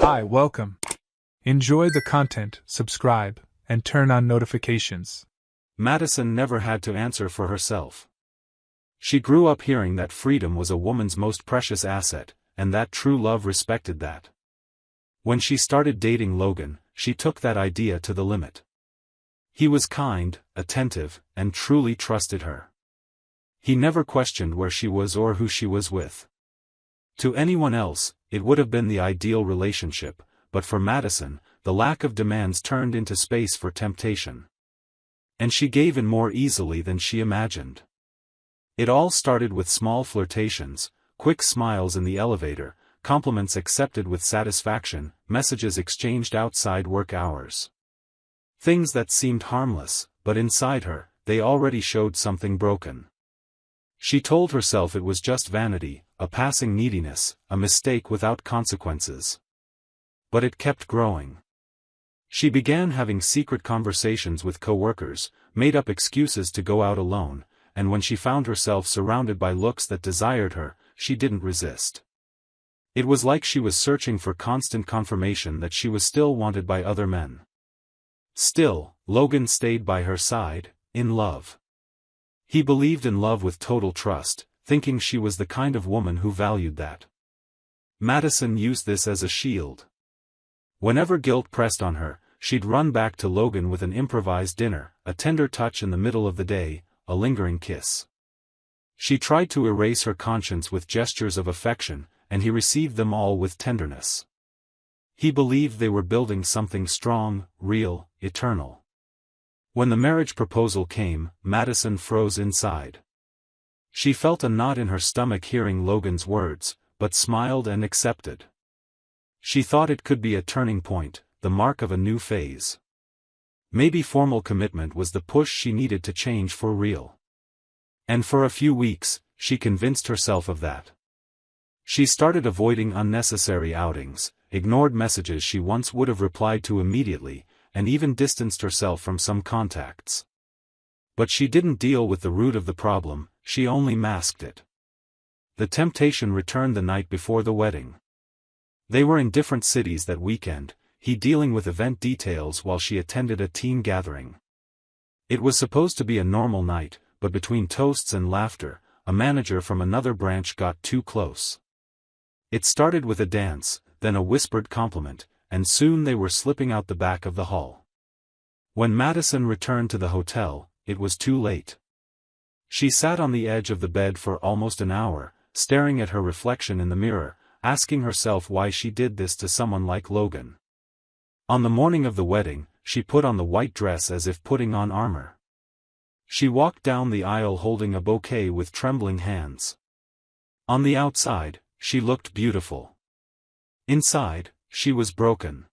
Hi, welcome. Enjoy the content, subscribe, and turn on notifications. Madison never had to answer for herself. She grew up hearing that freedom was a woman's most precious asset, and that true love respected that. When she started dating Logan, she took that idea to the limit. He was kind, attentive, and truly trusted her. He never questioned where she was or who she was with. To anyone else, it would have been the ideal relationship, but for Madison, the lack of demands turned into space for temptation. And she gave in more easily than she imagined. It all started with small flirtations, quick smiles in the elevator, compliments accepted with satisfaction, messages exchanged outside work hours. Things that seemed harmless, but inside her, they already showed something broken. She told herself it was just vanity, a passing neediness, a mistake without consequences. But it kept growing. She began having secret conversations with coworkers, made up excuses to go out alone, and when she found herself surrounded by looks that desired her, she didn't resist. It was like she was searching for constant confirmation that she was still wanted by other men. Still, Logan stayed by her side, in love. He believed in love with total trust, thinking she was the kind of woman who valued that. Madison used this as a shield. Whenever guilt pressed on her, she'd run back to Logan with an improvised dinner, a tender touch in the middle of the day, a lingering kiss. She tried to erase her conscience with gestures of affection, and he received them all with tenderness. He believed they were building something strong, real, eternal. When the marriage proposal came, Madison froze inside. She felt a knot in her stomach hearing Logan's words, but smiled and accepted. She thought it could be a turning point, the mark of a new phase. Maybe formal commitment was the push she needed to change for real. And for a few weeks, she convinced herself of that. She started avoiding unnecessary outings, ignored messages she once would have replied to immediately, and even distanced herself from some contacts. But she didn't deal with the root of the problem, she only masked it. The temptation returned the night before the wedding. They were in different cities that weekend, he dealing with event details while she attended a team gathering. It was supposed to be a normal night, but between toasts and laughter, a manager from another branch got too close. It started with a dance, then a whispered compliment, and soon they were slipping out the back of the hall. When Madison returned to the hotel, it was too late. She sat on the edge of the bed for almost an hour, staring at her reflection in the mirror, asking herself why she did this to someone like Logan. On the morning of the wedding, she put on the white dress as if putting on armor. She walked down the aisle holding a bouquet with trembling hands. On the outside, she looked beautiful. Inside, she was broken.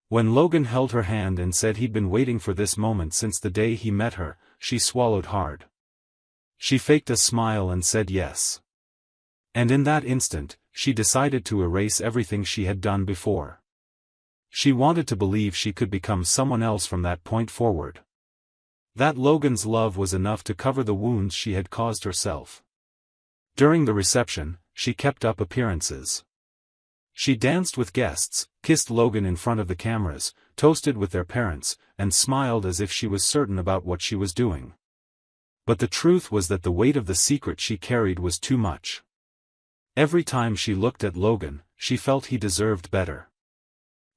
When Logan held her hand and said he'd been waiting for this moment since the day he met her, she swallowed hard. She faked a smile and said yes. And in that instant, she decided to erase everything she had done before. She wanted to believe she could become someone else from that point forward. That Logan's love was enough to cover the wounds she had caused herself. During the reception, she kept up appearances. She danced with guests, kissed Logan in front of the cameras, toasted with their parents, and smiled as if she was certain about what she was doing. But the truth was that the weight of the secret she carried was too much. Every time she looked at Logan, she felt he deserved better.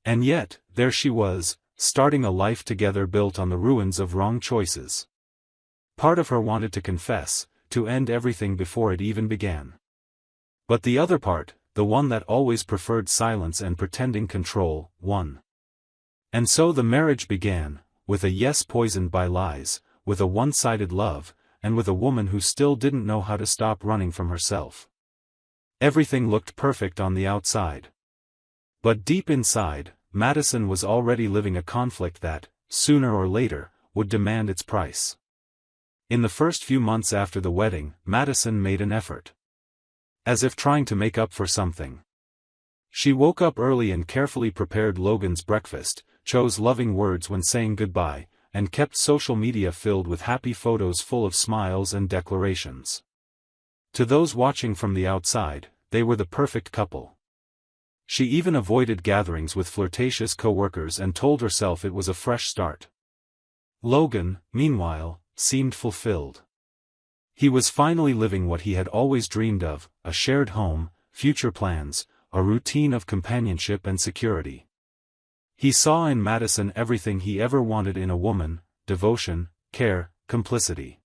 And yet, there she was, starting a life together built on the ruins of wrong choices. Part of her wanted to confess, to end everything before it even began. But the other part, the one that always preferred silence and pretending control, won. And so the marriage began, with a yes poisoned by lies, with a one-sided love, and with a woman who still didn't know how to stop running from herself. Everything looked perfect on the outside. But deep inside, Madison was already living a conflict that, sooner or later, would demand its price. In the first few months after the wedding, Madison made an effort. As if trying to make up for something. She woke up early and carefully prepared Logan's breakfast, chose loving words when saying goodbye, and kept social media filled with happy photos full of smiles and declarations. To those watching from the outside, they were the perfect couple. She even avoided gatherings with flirtatious coworkers and told herself it was a fresh start. Logan, meanwhile, seemed fulfilled. He was finally living what he had always dreamed of, a shared home, future plans, a routine of companionship and security. He saw in Madison everything he ever wanted in a woman: devotion, care, complicity.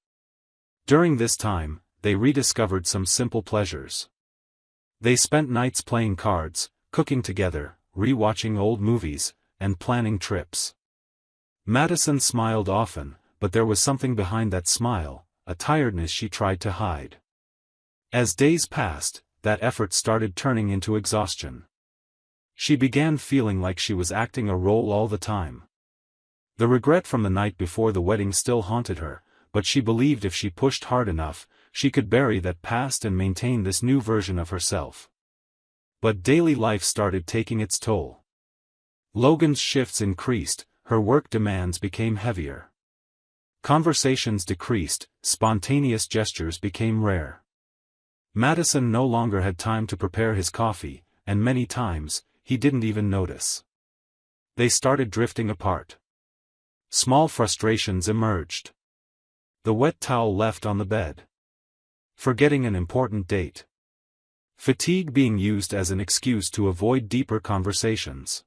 During this time, they rediscovered some simple pleasures. They spent nights playing cards, cooking together, re-watching old movies, and planning trips. Madison smiled often, but there was something behind that smile, a tiredness she tried to hide. As days passed, that effort started turning into exhaustion. She began feeling like she was acting a role all the time. The regret from the night before the wedding still haunted her, but she believed if she pushed hard enough, she could bury that past and maintain this new version of herself. But daily life started taking its toll. Logan's shifts increased, her work demands became heavier. Conversations decreased, spontaneous gestures became rare. Madison no longer had time to prepare his coffee, and many times, he didn't even notice. They started drifting apart. Small frustrations emerged. The wet towel left on the bed. Forgetting an important date. Fatigue being used as an excuse to avoid deeper conversations.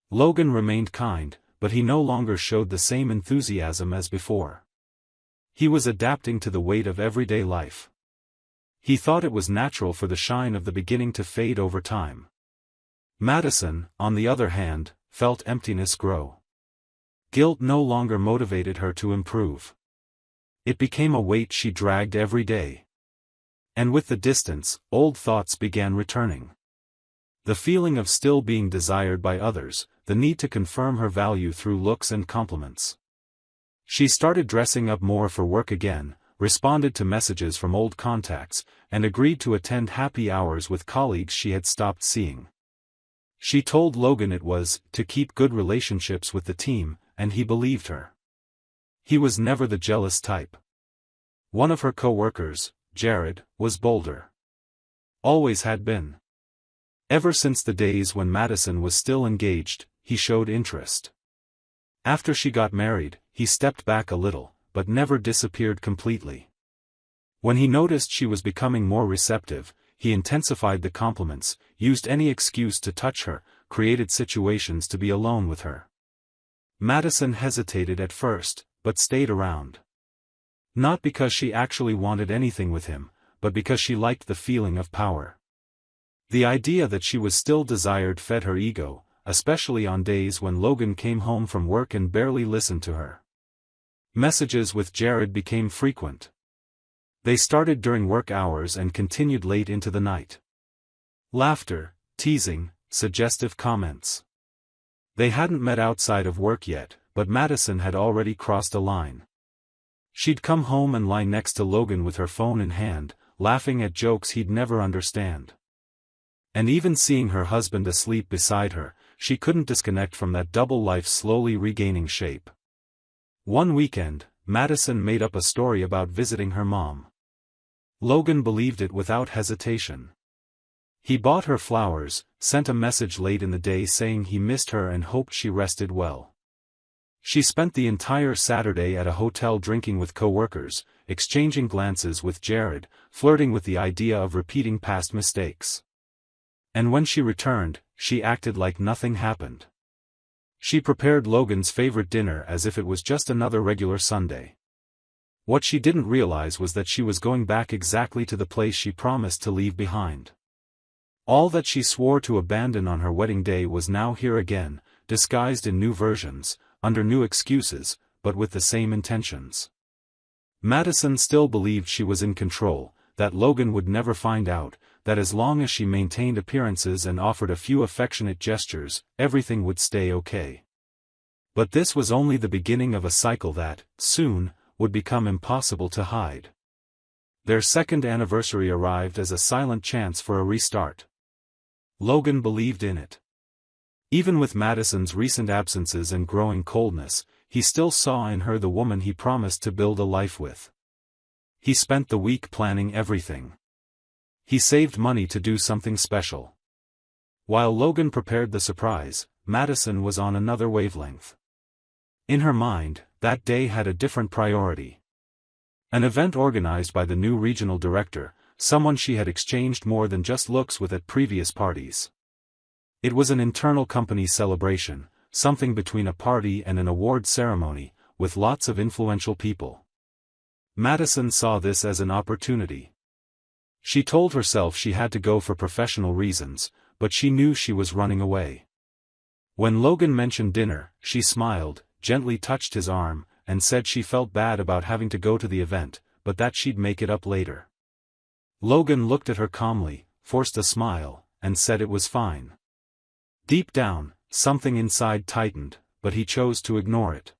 Logan remained kind, but he no longer showed the same enthusiasm as before. He was adapting to the weight of everyday life. He thought it was natural for the shine of the beginning to fade over time. Madison, on the other hand, felt emptiness grow. Guilt no longer motivated her to improve. It became a weight she dragged every day. And with the distance, old thoughts began returning. The feeling of still being desired by others, the need to confirm her value through looks and compliments. She started dressing up more for work again, responded to messages from old contacts, and agreed to attend happy hours with colleagues she had stopped seeing. She told Logan it was to keep good relationships with the team, and he believed her. He was never the jealous type. One of her co-workers, Jared, was bolder. Always had been. Ever since the days when Madison was still engaged, he showed interest. After she got married, he stepped back a little, but never disappeared completely. When he noticed she was becoming more receptive, he intensified the compliments, used any excuse to touch her, created situations to be alone with her. Madison hesitated at first, but stayed around. Not because she actually wanted anything with him, but because she liked the feeling of power. The idea that she was still desired fed her ego, especially on days when Logan came home from work and barely listened to her. Messages with Jared became frequent. They started during work hours and continued late into the night. Laughter, teasing, suggestive comments. They hadn't met outside of work yet, but Madison had already crossed a line. She'd come home and lie next to Logan with her phone in hand, laughing at jokes he'd never understand. And even seeing her husband asleep beside her, she couldn't disconnect from that double life slowly regaining shape. One weekend, Madison made up a story about visiting her mom. Logan believed it without hesitation. He bought her flowers, sent a message late in the day saying he missed her and hoped she rested well. She spent the entire Saturday at a hotel drinking with co-workers, exchanging glances with Jared, flirting with the idea of repeating past mistakes. And when she returned, she acted like nothing happened. She prepared Logan's favorite dinner as if it was just another regular Sunday. What she didn't realize was that she was going back exactly to the place she promised to leave behind. All that she swore to abandon on her wedding day was now here again, disguised in new versions, under new excuses, but with the same intentions. Madison still believed she was in control, that Logan would never find out, that as long as she maintained appearances and offered a few affectionate gestures, everything would stay okay. But this was only the beginning of a cycle that, soon, would become impossible to hide. Their second anniversary arrived as a silent chance for a restart. Logan believed in it. Even with Madison's recent absences and growing coldness, he still saw in her the woman he promised to build a life with. He spent the week planning everything. He saved money to do something special. While Logan prepared the surprise, Madison was on another wavelength. In her mind, that day had a different priority. An event organized by the new regional director, someone she had exchanged more than just looks with at previous parties. It was an internal company celebration, something between a party and an award ceremony, with lots of influential people. Madison saw this as an opportunity. She told herself she had to go for professional reasons, but she knew she was running away. When Logan mentioned dinner, she smiled, gently touched his arm, and said she felt bad about having to go to the event, but that she'd make it up later. Logan looked at her calmly, forced a smile, and said it was fine. Deep down, something inside tightened, but he chose to ignore it.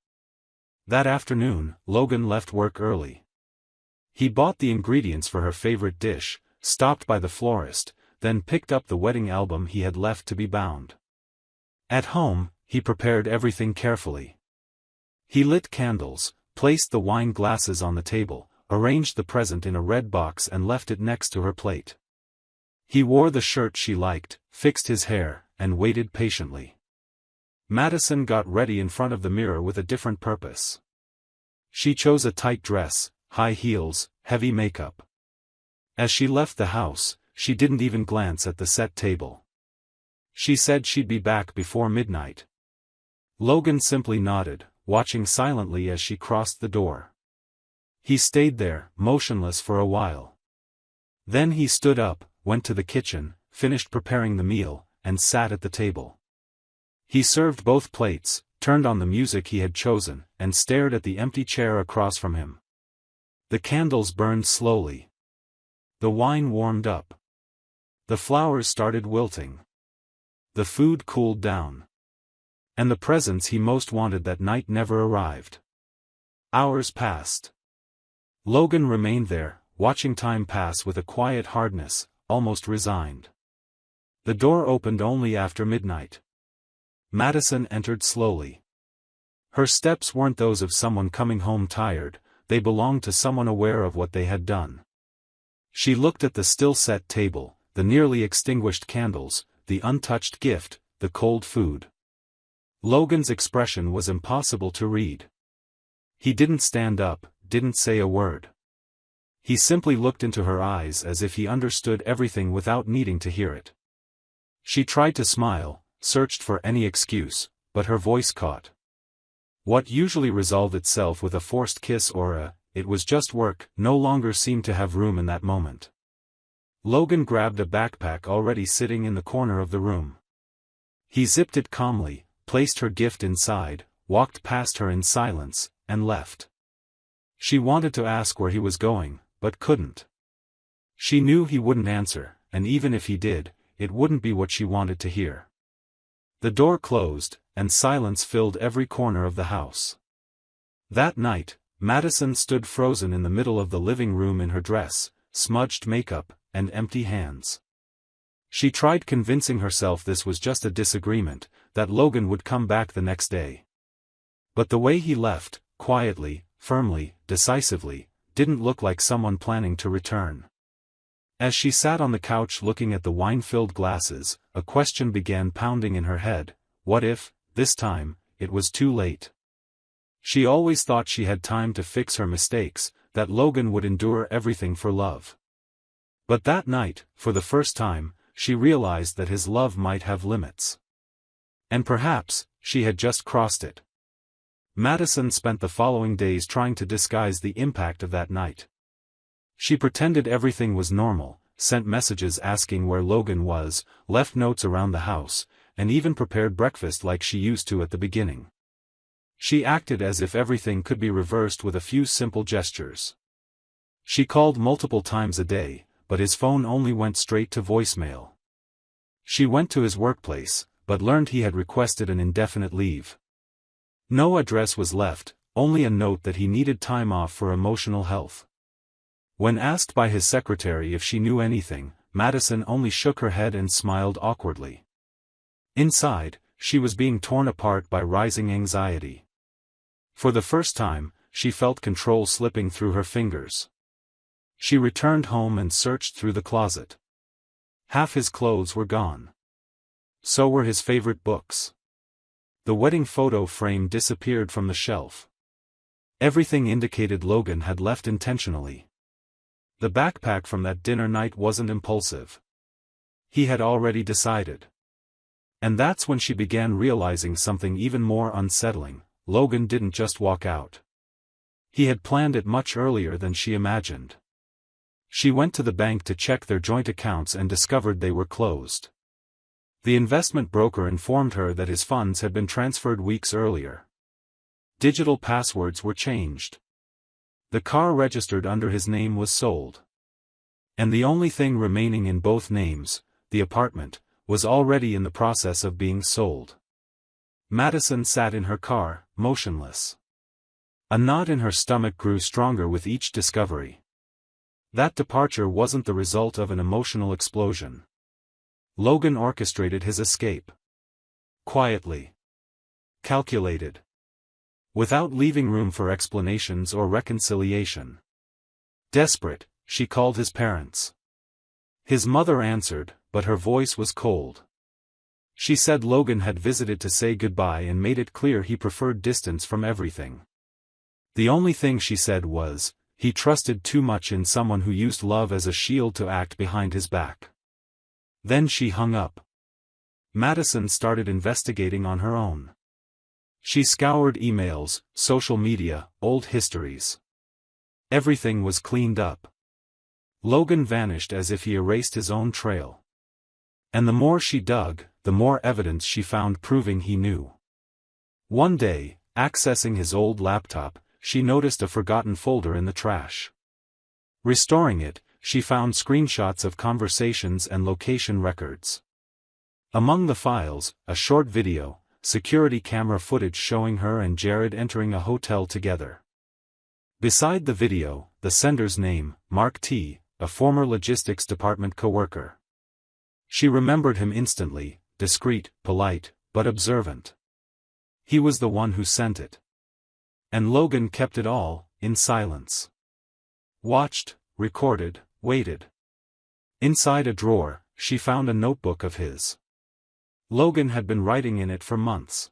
That afternoon, Logan left work early. He bought the ingredients for her favorite dish, stopped by the florist, then picked up the wedding album he had left to be bound. At home, he prepared everything carefully. He lit candles, placed the wine glasses on the table, arranged the present in a red box and left it next to her plate. He wore the shirt she liked, fixed his hair, and waited patiently. Madison got ready in front of the mirror with a different purpose. She chose a tight dress, high heels, heavy makeup. As she left the house, she didn't even glance at the set table. She said she'd be back before midnight. Logan simply nodded, watching silently as she crossed the door. He stayed there, motionless for a while. Then he stood up, went to the kitchen, finished preparing the meal, and sat at the table. He served both plates, turned on the music he had chosen, and stared at the empty chair across from him. The candles burned slowly. The wine warmed up. The flowers started wilting. The food cooled down. And the presents he most wanted that night never arrived. Hours passed. Logan remained there, watching time pass with a quiet hardness, almost resigned. The door opened only after midnight. Madison entered slowly. Her steps weren't those of someone coming home tired, they belonged to someone aware of what they had done. She looked at the still-set table, the nearly extinguished candles, the untouched gift, the cold food. Logan's expression was impossible to read. He didn't stand up, didn't say a word. He simply looked into her eyes as if he understood everything without needing to hear it. She tried to smile, searched for any excuse, but her voice caught. What usually resolved itself with a forced kiss or a, "it was just work," no longer seemed to have room in that moment. Logan grabbed a backpack already sitting in the corner of the room. He zipped it calmly, placed her gift inside, walked past her in silence, and left. She wanted to ask where he was going, but couldn't. She knew he wouldn't answer, and even if he did, it wouldn't be what she wanted to hear. The door closed, and silence filled every corner of the house. That night, Madison stood frozen in the middle of the living room in her dress, smudged makeup, and empty hands. She tried convincing herself this was just a disagreement, that Logan would come back the next day. But the way he left, quietly, firmly, decisively, didn't look like someone planning to return. As she sat on the couch looking at the wine-filled glasses, a question began pounding in her head: what if, this time, it was too late? She always thought she had time to fix her mistakes, that Logan would endure everything for love. But that night, for the first time, she realized that his love might have limits. And perhaps, she had just crossed it. Madison spent the following days trying to disguise the impact of that night. She pretended everything was normal, sent messages asking where Logan was, left notes around the house, and even prepared breakfast like she used to at the beginning. She acted as if everything could be reversed with a few simple gestures. She called multiple times a day, but his phone only went straight to voicemail. She went to his workplace, but learned he had requested an indefinite leave. No address was left, only a note that he needed time off for emotional health. When asked by his secretary if she knew anything, Madison only shook her head and smiled awkwardly. Inside, she was being torn apart by rising anxiety. For the first time, she felt control slipping through her fingers. She returned home and searched through the closet. Half his clothes were gone. So were his favorite books. The wedding photo frame disappeared from the shelf. Everything indicated Logan had left intentionally. The backpack from that dinner night wasn't impulsive. He had already decided. And that's when she began realizing something even more unsettling. Logan didn't just walk out. He had planned it much earlier than she imagined. She went to the bank to check their joint accounts and discovered they were closed. The investment broker informed her that his funds had been transferred weeks earlier. Digital passwords were changed. The car registered under his name was sold. And the only thing remaining in both names, the apartment, was already in the process of being sold. Madison sat in her car, motionless. A knot in her stomach grew stronger with each discovery. That departure wasn't the result of an emotional explosion. Logan orchestrated his escape. Quietly. Calculated. Without leaving room for explanations or reconciliation. Desperate, she called his parents. His mother answered, but her voice was cold. She said Logan had visited to say goodbye and made it clear he preferred distance from everything. The only thing she said was, he trusted too much in someone who used love as a shield to act behind his back. Then she hung up. Madison started investigating on her own. She scoured emails, social media, old histories. Everything was cleaned up. Logan vanished as if he erased his own trail. And the more she dug, the more evidence she found proving he knew. One day, accessing his old laptop, she noticed a forgotten folder in the trash. Restoring it, she found screenshots of conversations and location records. Among the files, a short video, security camera footage showing her and Jared entering a hotel together. Beside the video, the sender's name, Mark T., a former logistics department coworker. She remembered him instantly, discreet, polite, but observant. He was the one who sent it. And Logan kept it all, in silence. Watched, recorded, waited. Inside a drawer, she found a notebook of his. Logan had been writing in it for months.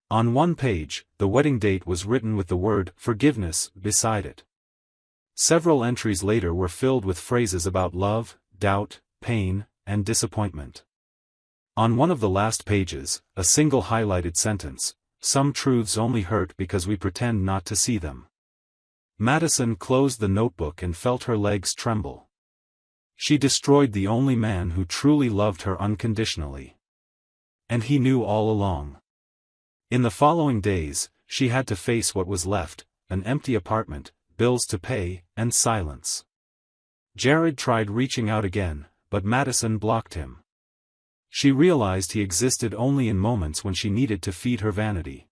On one page, the wedding date was written with the word forgiveness beside it. Several entries later were filled with phrases about love, doubt, pain, and disappointment. On one of the last pages, a single highlighted sentence, "Some truths only hurt because we pretend not to see them." Madison closed the notebook and felt her legs tremble. She destroyed the only man who truly loved her unconditionally. And he knew all along. In the following days, she had to face what was left, an empty apartment, bills to pay, and silence. Jared tried reaching out again, but Madison blocked him. She realized he existed only in moments when she needed to feed her vanity.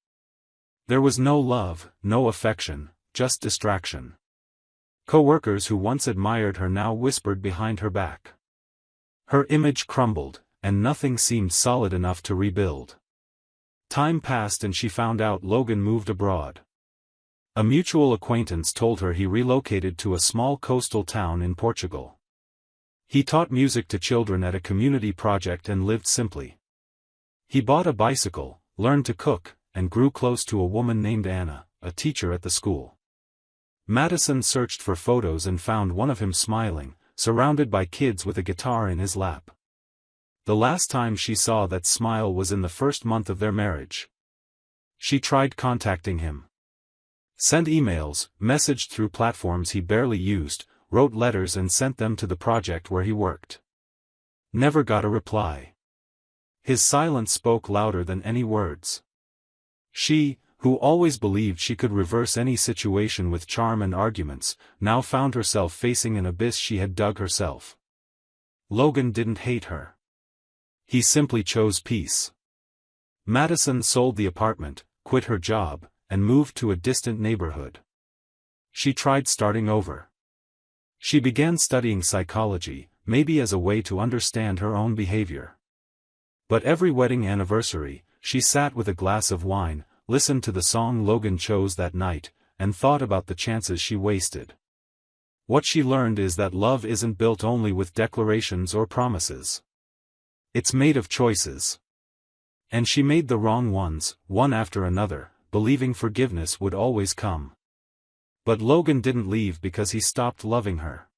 There was no love, no affection, just distraction. Coworkers who once admired her now whispered behind her back. Her image crumbled, and nothing seemed solid enough to rebuild. Time passed and she found out Logan moved abroad. A mutual acquaintance told her he relocated to a small coastal town in Portugal. He taught music to children at a community project and lived simply. He bought a bicycle, learned to cook, and grew close to a woman named Anna, a teacher at the school. Madison searched for photos and found one of him smiling, surrounded by kids with a guitar in his lap. The last time she saw that smile was in the first month of their marriage. She tried contacting him. Sent emails, messaged through platforms he barely used, wrote letters and sent them to the project where he worked. Never got a reply. His silence spoke louder than any words. She, who always believed she could reverse any situation with charm and arguments, now found herself facing an abyss she had dug herself. Logan didn't hate her. He simply chose peace. Madison sold the apartment, quit her job, and moved to a distant neighborhood. She tried starting over. She began studying psychology, maybe as a way to understand her own behavior. But every wedding anniversary, she sat with a glass of wine, listened to the song Logan chose that night, and thought about the chances she wasted. What she learned is that love isn't built only with declarations or promises. It's made of choices. And she made the wrong ones, one after another, believing forgiveness would always come. But Logan didn't leave because he stopped loving her.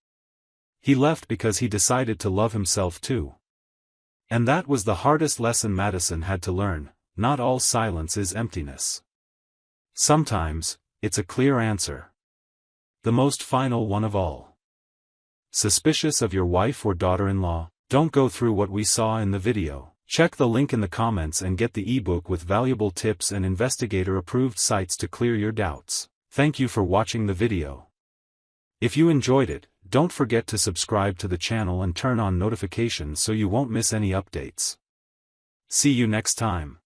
He left because he decided to love himself too. And that was the hardest lesson Madison had to learn: not all silence is emptiness. Sometimes, it's a clear answer. The most final one of all. Suspicious of your wife or daughter-in-law? Don't go through what we saw in the video. Check the link in the comments and get the ebook with valuable tips and investigator-approved sites to clear your doubts. Thank you for watching the video. If you enjoyed it, don't forget to subscribe to the channel and turn on notifications so you won't miss any updates. See you next time.